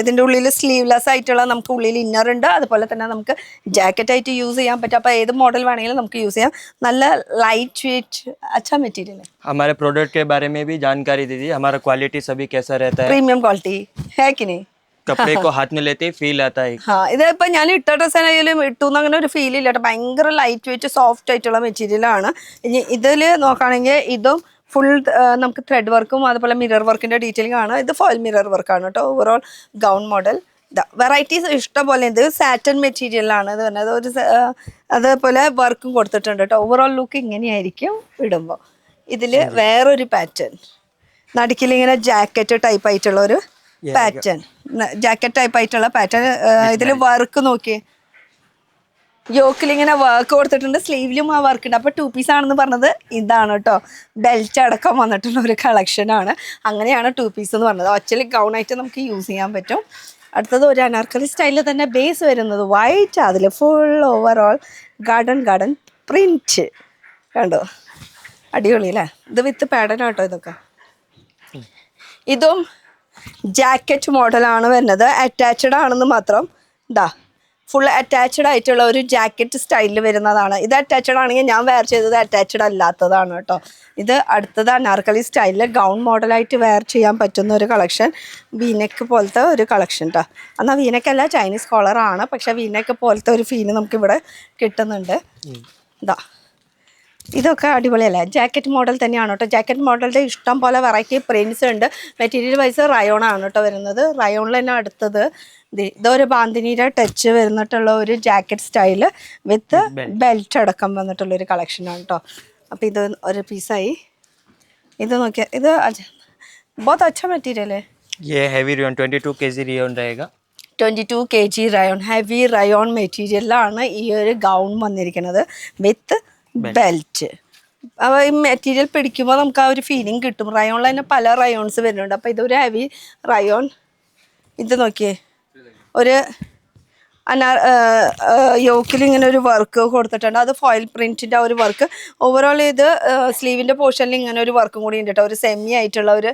ഇതിൻ്റെ ഉള്ളിൽ സ്ലീവ്ലെസ് ആയിട്ടുള്ള നമുക്ക് ഉള്ളിൽ ഇന്നർ ഉണ്ട്. അതുപോലെ തന്നെ നമുക്ക് ജാക്കറ്റ് ആയിട്ട് യൂസ് ചെയ്യാൻ പറ്റും. അപ്പോൾ ഏത് മോഡൽ വേണമെങ്കിലും നമുക്ക് യൂസ് ചെയ്യാം. നല്ല ലൈറ്റ് വെയിറ്റ് अच्छा मटेरियल है. हमारे प्रोडक्ट के बारे में भी जानकारी दीजिए. हमारा क्वालिटी सभी कैसा रहता है. प्रीमियम क्वालिटी है कि नहीं. कपड़े को हाथ में लेते ही फील आता है. हाँ ഇതിപ്പോൾ ഞാൻ ഇട്ട ഡ്രസ്സായാലും ഇട്ടു അങ്ങനെ ഒരു ഫീൽ ഇല്ല കേട്ടോ. ഭയങ്കര ലൈറ്റ് വെയിറ്റ് സോഫ്റ്റ് ആയിട്ടുള്ള മെറ്റീരിയലാണ്. ഇനി ഇതിൽ നോക്കുകയാണെങ്കിൽ ഇതും ഫുൾ നമുക്ക് ത്രെഡ് വർക്കും അതുപോലെ മിറർ വർക്കിൻ്റെ ഡീറ്റെയിലിംഗ് ആണ്. ഇത് ഫോയിൽ മിറർ വർക്കാണ് കേട്ടോ. Overall gown model. വെറൈറ്റീസ് ഇഷ്ടം പോലെ. ഇത് സാറ്റൻ മെറ്റീരിയലാണ് ഇത് പറഞ്ഞത്. ഒരു അതേപോലെ വർക്കും കൊടുത്തിട്ടുണ്ട് കേട്ടോ. ഓവറോൾ ലുക്ക് ഇങ്ങനെയായിരിക്കും ഇടുമ്പോൾ. ഇതിൽ വേറൊരു പാറ്റേൺ നടുക്കിൽ ഇങ്ങനെ ജാക്കറ്റ് ടൈപ്പ് ആയിട്ടുള്ള ഒരു പാറ്റേൺ, ജാക്കറ്റ് ടൈപ്പ് ആയിട്ടുള്ള പാറ്റേൺ. ഇതിൽ വർക്ക് നോക്കിയേ. യോക്കിൽ ഇങ്ങനെ വർക്ക് കൊടുത്തിട്ടുണ്ട്. സ്ലീവിലും ആ വർക്ക് ഉണ്ട്. അപ്പോൾ 2 പീസ് ആണെന്ന് പറഞ്ഞത് ഇതാണ് കേട്ടോ. ബെൽറ്റ് അടക്കം വന്നിട്ടുള്ള ഒരു കളക്ഷനാണ്. അങ്ങനെയാണ് 2 പീസ് എന്ന് പറഞ്ഞത്. ആക്ച്വലി ഗൗണായിട്ട് നമുക്ക് യൂസ് ചെയ്യാൻ പറ്റും. അടുത്തത് ഒരു അനാർക്കലി സ്റ്റൈലിൽ തന്നെ ബേസ് വരുന്നത് വൈറ്റ്. അതിൽ ഫുൾ ഓവറോൾ ഗാർഡൻ പ്രിന്റ് കണ്ടോ. അടിപൊളി അല്ലേ. ഇത് വിത്ത് പാഡൻ ആട്ടോ ഇതൊക്കെ. ഇതും ജാക്കറ്റ് മോഡലാണ് വരുന്നത്. അറ്റാച്ച്ഡ് ആണെന്ന് മാത്രം. ഇതാ ഫുൾ അറ്റാച്ച്ഡ് ആയിട്ടുള്ള ഒരു ജാക്കറ്റ് സ്റ്റൈലിൽ വരുന്നതാണ്. ഇത് അറ്റാച്ച്ഡ് ആണെങ്കിൽ ഞാൻ വെയർ ചെയ്തത് അറ്റാച്ച്ഡ് അല്ലാത്തതാണ് കേട്ടോ. ഇത് അടുത്തത് അനാർക്കലി സ്റ്റൈലിൽ ഗൗൺ മോഡലായിട്ട് വെയർ ചെയ്യാൻ പറ്റുന്ന ഒരു കളക്ഷൻ. വീനെക്ക് പോലത്തെ ഒരു കളക്ഷൻ കേട്ടോ. എന്നാൽ വീനെക്കല്ല, ചൈനീസ് കോളറാണ്. പക്ഷേ വീനെക്ക് പോലത്തെ ഒരു ഫീല് നമുക്കിവിടെ കിട്ടുന്നുണ്ട്. ഇതാ ഇതൊക്കെ അടിപൊളിയല്ലേ. ജാക്കറ്റ് മോഡൽ തന്നെയാണ് കേട്ടോ. ജാക്കറ്റ് മോഡലിൻ്റെ ഇഷ്ടം പോലെ വെറൈറ്റി പ്രിൻറ്റ്സ് ഉണ്ട്. മെറ്റീരിയൽ വൈസ് റയോൺ ആണ് കേട്ടോ വരുന്നത്. റയോണിൽ തന്നെ അടുത്തത് ഇതൊരു ബാന്തിനിയുടെ ടച്ച് വരുന്നിട്ടുള്ള ഒരു ജാക്കറ്റ് സ്റ്റൈല് വിത്ത് ബെൽറ്റ് അടക്കം വന്നിട്ടുള്ളൊരു കളക്ഷനാണ് കേട്ടോ. അപ്പോൾ ഇത് ഒരു പീസായി. ഇത് നോക്കിയാൽ ഇത് बहुत अच्छा मटेरियल है. ये हैवी रेयन 22 kg रेयन रहेगा. 22 kg റയോൺ, ഹെവി റയോൺ മെറ്റീരിയലാണ് ഈ ഒരു ഗൗൺ വന്നിരിക്കുന്നത് വിത്ത് ബെൽറ്റ്. അപ്പോൾ ഈ മെറ്റീരിയൽ പിടിക്കുമ്പോൾ നമുക്ക് ആ ഒരു ഫീലിംഗ് കിട്ടും. റയോണിൽ തന്നെ പല റയോൺസ് വരുന്നുണ്ട്. അപ്പോൾ ഇതൊരു ഹെവി റയോൺ. ഇത് നോക്കിയേ, ഒരു അനാർ യോക്കിൽ ഇങ്ങനെ ഒരു വർക്ക് കൊടുത്തിട്ടുണ്ട്. അത് ഫോയിൽ പ്രിന്റിന്റെ ആ ഒരു വർക്ക്. ഓവറോൾ ഇത് സ്ലീവിന്റെ പോർഷനിൽ ഇങ്ങനെ ഒരു വർക്കും കൂടി ഉണ്ട് കേട്ടോ. ഒരു സെമി ആയിട്ടുള്ള ഒരു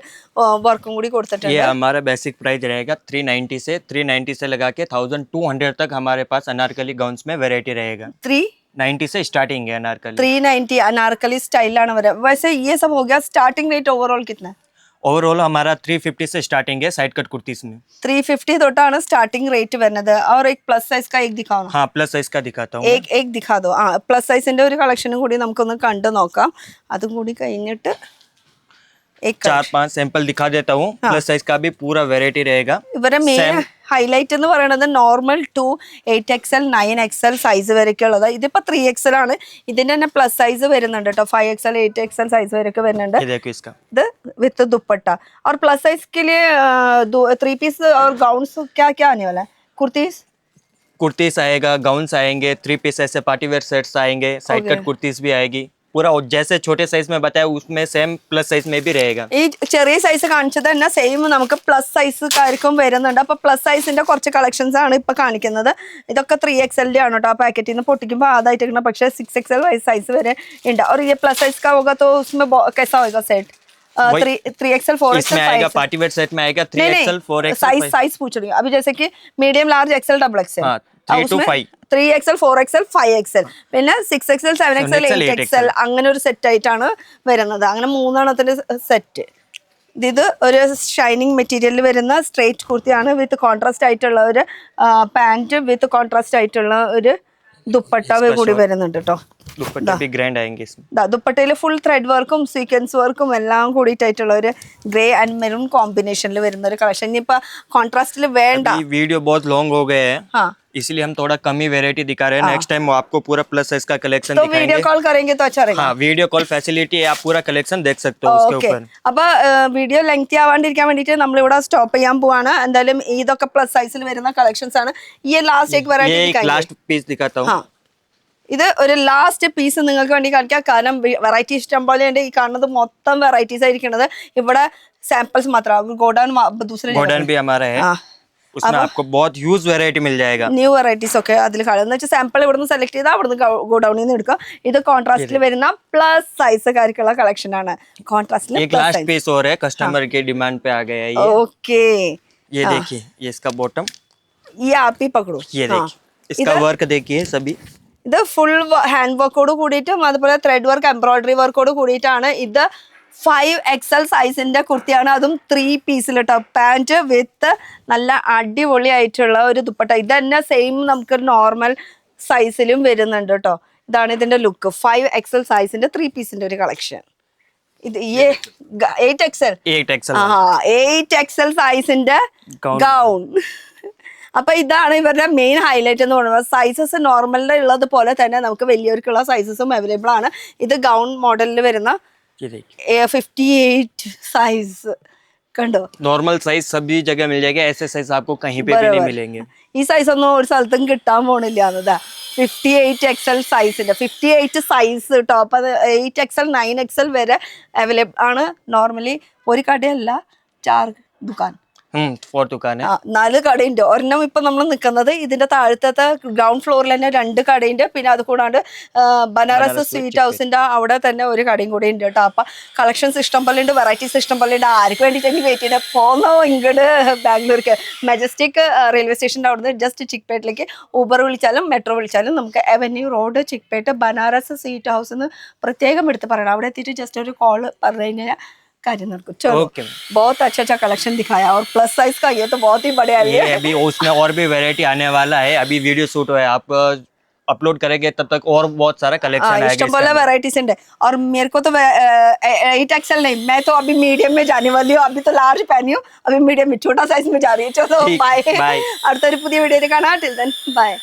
വർക്കും കൂടി കൊടുത്തിട്ടുണ്ട്. ये हमारा बेसिक प्राइस रहेगा 390 से लगा के 1200 तक हमारे पास अनारकली गाउन्स में वैरायटी रहेगा. 390 से स्टार्टिंग है अनारकली. 390 अनारकली स्टाइल ആണ് വരിക. वैसे ये सब हो गया. स्टार्टिंग रेट ओवरऑल कितना है? ओवरऑल हमारा 350 से स्टार्टिंग है साइड कट कुर्तीस में. 350 തൊട്ടാണ് സ്റ്റാർട്ടിംഗ് റേറ്റ് വരുന്നത്. और एक प्लस साइज का एक दिखाओ ना. हाँ प्लस साइज का दिखाता हूँ. एक दिखा दो. പ്ലസ് സൈസിന്റെ ഒരു കളക്ഷനും കൂടി നമുക്കൊന്ന് കണ്ടു നോക്കാം. അതും കൂടി കഴിഞ്ഞിട്ട് एक 4-5 सैंपल दिखा देता हूँ. प्लस साइज का भी पूरा वेरायटी रहेगा. ഇവരെ മെയിൻ ഹൈലൈറ്റ് എന്ന് പറയുന്നത് normal to 8XL 9XL size വരെയൊക്കെ ഉള്ളത്. ഇതിപ്പോ 3XL ആണ്. ഇതിന്റെ തന്നെ പ്ലസ് സൈസ് വരുന്നുണ്ട് കേട്ടോ. 5XL 8XL സൈസ് വരെയൊക്കെ വരുന്നുണ്ട്. ये देखो इसका. ഇത് വിത്ത് दुपट्टा. और प्लस साइज के लिए 3 पीस और गाउन्स क्या क्या आने वाला है? कुर्तीस आएगा, गाउन्स आएंगे, 3 पीस ऐसे पार्टी वेयर सेट्स आएंगे, साइड कट कुर्तीस भी आएगी. पूरा जैसे छोटे साइज में बताया उसमें सेम प्लस साइज में भी रहेगा. ഈ ചെറിയ സൈസ് കാണിച്ചത് തന്നെ സെയിം നമുക്ക് പ്ലസ് സൈസുകാർക്കും വരുന്നുണ്ട്. അപ്പൊ പ്ലസ് സൈസിന്റെ കുറച്ച് കളക്ഷൻസ് ആണ് ഇപ്പൊ കാണിക്കുന്നത്. ഇതൊക്കെ 3XL ആണ് കേട്ടോ. ആ പാക്കറ്റിൽ നിന്ന് പൊട്ടിക്കുമ്പോൾ ആദ്യമായിട്ട് പക്ഷേ 6XL സൈസ് വരെ ഉണ്ട്. और ये प्लस साइज का होगा तो उसमें कैसा होगा सेट? 3XL 4XL इसमें आएगा पार्टी वेयर सेट में आएगा 3XL 4XL साइज पूछ रही हूँ अभी. जैसे कि medium large XL XXL 3 to 5 3XL 4XL 5XL പിന്നെ 6XL 7XL 8XL അങ്ങനെ ഒരു സെറ്റ് ആയിട്ടാണ് വരുന്നത്. അങ്ങനെ 3 എണ്ണത്തിന്റെ സെറ്റ്. ഇത് ഒരു ഷൈനിങ് മെറ്റീരിയലിൽ വരുന്ന സ്ട്രേറ്റ് കുർത്തിയാണ്. വിത്ത് കോൺട്രാസ്റ്റ് ആയിട്ടുള്ള ഒരു പാന്റ് വിത്ത് കോൺട്രാസ്റ്റ് ആയിട്ടുള്ള ഒരു ദുപ്പട്ട കൂടി വരുന്നുണ്ട് കേട്ടോ. दुपट्टे भी ग्रैंड आएंगे इसमें. ദുപ്പട്ടയിൽ ഫുൾ ത്രെഡ് വർക്കും സീക്വൻസ് വർക്കും എല്ലാം കൂടിയിട്ടായിട്ടുള്ള ഒരു ഗ്രേ ആൻഡ് മെറൂൺ കോമ്പിനേഷനിൽ വരുന്ന ഒരു കളക്ഷൻ. ഇനിയിപ്പോ കോൺട്രാസ്റ്റിൽ വേണ്ട. ये वीडियो बहुत लॉन्ग हो गए हैं. हाँ इसलिए हम थोड़ा कम ही वेरायटी दिखा रहे हैं. नेक्स्ट टाइम वो आपको पूरा प्लस साइज का कलेक्शन तो दिखाएंगे. वीडियो कॉल करेंगे तो अच्छा रहेगा. हाँ वीडियो कॉल फैसिलिटी है. आप पूरा कलेक्शन देख सकते हो उसके ഓക്കെ. ऊपर. അപ്പൊ വീഡിയോ ലെങ്തി ആവാണ്ടിരിക്കാൻ വേണ്ടിട്ട് നമ്മളിവിടെ സ്റ്റോപ്പ് ചെയ്യാൻ പോവാണ്. എന്തായാലും ഇതൊക്കെ പ്ലസ് സൈസിൽ വരുന്ന കളക്ഷൻസ് ആണ്. ഈ ലാസ്റ്റ് एक ये വെറൈറ്റി एक लास्ट पीस दिखाता हूँ. ഇത് ഒരു ലാസ്റ്റ് പീസ് നിങ്ങൾക്ക് വേണ്ടി കാണിക്കാം. കാരണം വെറൈറ്റി ഇഷ്ടം പോലെ ഉണ്ട്. ഈ കാണുന്നത് മൊത്തം വെറൈറ്റീസ് ആയിരിക്കുന്നത്. ഇവിടെ സാമ്പിൾസ് മാത്രം. ഗോഡൗൺ गोल्डन भी हमारा है. उसमें आपको बहुत ह्यूज वैरायटी मिल जाएगा. ന്യൂ വെറൈറ്റീസ് ഒക്കെ അതിൽ കാണും. എന്ന് വെച്ചാൽ സാമ്പിൾ ഇവിടുന്ന് സെലക്ട് ചെയ്താൽ അവിടുന്ന് ഗോഡൌണിൽ നിന്ന് എടുക്കുക. ഇത് കോൺട്രാസ്റ്റിൽ വരുന്ന പ്ലസ് സൈസുകാർക്കുള്ള കളക്ഷൻ ആണ്. കോൺട്രാസ്റ്റിൽ एक लास्ट पीस और है. कस्टमर के डिमांड पे आ गया है ये. ओके ये देखिए ये इसका बॉटम. ये आप ही पकड़ो. ये देखिए इसका वर्क देखिए सभी. ഇത് ഫുൾ ഹാൻഡ് വർക്കോട് കൂടിയിട്ടും അതുപോലെ ത്രെഡ് വർക്ക് എംബ്രോയിഡറി വർക്കോട് കൂടിയിട്ടാണ്. ഇത് 5XL സൈസിന്റെ കുർത്തിയാണ്. അതും 3 പീസിൽ കേട്ടോ. പാന്റ് വിത്ത് നല്ല അടിപൊളിയായിട്ടുള്ള ഒരു ദുപ്പട്ട. ഇത് തന്നെ സെയിം നമുക്ക് നോർമൽ സൈസിലും വരുന്നുണ്ട് കേട്ടോ. ഇതാണ് ഇതിന്റെ ലുക്ക്. 5XL സൈസിന്റെ 3 പീസിന്റെ ഒരു കളക്ഷൻ. ഇത് 8XL 8XL സൈസിന്റെ ഗൗൺ. അപ്പൊ ഇതാണ് ഇവരുടെ മെയിൻ ഹൈലൈറ്റ് എന്ന് പറയുന്നത്. സൈസസ് നോർമലിന്റെ ഉള്ളത് പോലെ തന്നെ നമുക്ക് വലിയവർക്കുള്ള സൈസസും അവൈലബിൾ ആണ്. ഇത് ഗൗൺ മോഡലിൽ വരുന്ന 58 സൈസ് കണ്ടോ. नॉर्मल साइज सभी जगह मिल जाएगा. ऐसे साइज आपको कहीं पे भी नहीं मिलेंगे. ഈ സൈസ് ഒന്നും ഒരു സ്ഥലത്തും കിട്ടാൻ പോണില്ല എന്നതാ. 58XL സൈസിന്റെ 58 സൈസ് കേട്ടോ. അപ്പൊ അത് 8XL 9XL വരെ അവൈലബിൾ ആണ്. നോർമലി ഒരു കടയല്ല 4 ദുക്കാൻ. 4 दुकान है. 4 കടയുണ്ട്. ഒരെണ്ണം ഇപ്പൊ നമ്മൾ നിൽക്കുന്നത് ഇതിന്റെ താഴത്തെ ഗ്രൗണ്ട് ഫ്ലോറിൽ തന്നെ 2 കടയുണ്ട്. പിന്നെ അത് കൂടാണ്ട് ബനാറസ് സ്വീറ്റ് ഹൗസിന്റെ അവിടെ തന്നെ ഒരു കടയും കൂടി ഉണ്ട് കേട്ടോ. അപ്പൊ കളക്ഷൻസ് ഇഷ്ടം പോലെ ഉണ്ട്. വെറൈറ്റീസ് ഇഷ്ടം പോലെ ഉണ്ട്. ആർക്ക് വേണ്ടിയിട്ടെങ്കിൽ വെയിറ്റ് ചെയ്ത് പോന്നോ ഇങ്ങോട്ട് ബാംഗ്ലൂർക്ക് മെജസ്റ്റിക് റെയിൽവേ സ്റ്റേഷൻ്റെ അവിടുന്ന് ജസ്റ്റ് ചിക്പേട്ടിലേക്ക് ഊബർ വിളിച്ചാലും മെട്രോ വിളിച്ചാലും നമുക്ക് avenue road Chickpet Banaras sweet house എന്ന് പ്രത്യേകം എടുത്ത് പറയണം. അവിടെ എത്തിയിട്ട് ജസ്റ്റ് ഒരു കോള് പറഞ്ഞു കഴിഞ്ഞാൽ काര്യം നടക്കും. चलो बहुत अच्छा कलेक्शन दिखाया. और प्लस साइज का ये तो बहुत ही बढ़िया है. ये अभी उसमें और भी वैरायटी आने वाला है. अभी वीडियो शूट हुआ है. आप अपलोड करेंगे तब तक और बहुत सारा कलेक्शन आएगा. इष्टम बोला वैरायटीज है. और मेरे को तो 8XL नहीं, मैं तो अभी मीडियम में जाने वाली हूँ. अभी तो लार्ज पहनी हूँ. अभी मीडियम में छोटा साइज में जा रही है. चलो बाय. और तेरी पूरी वीडियो दिखाना. Till then bye.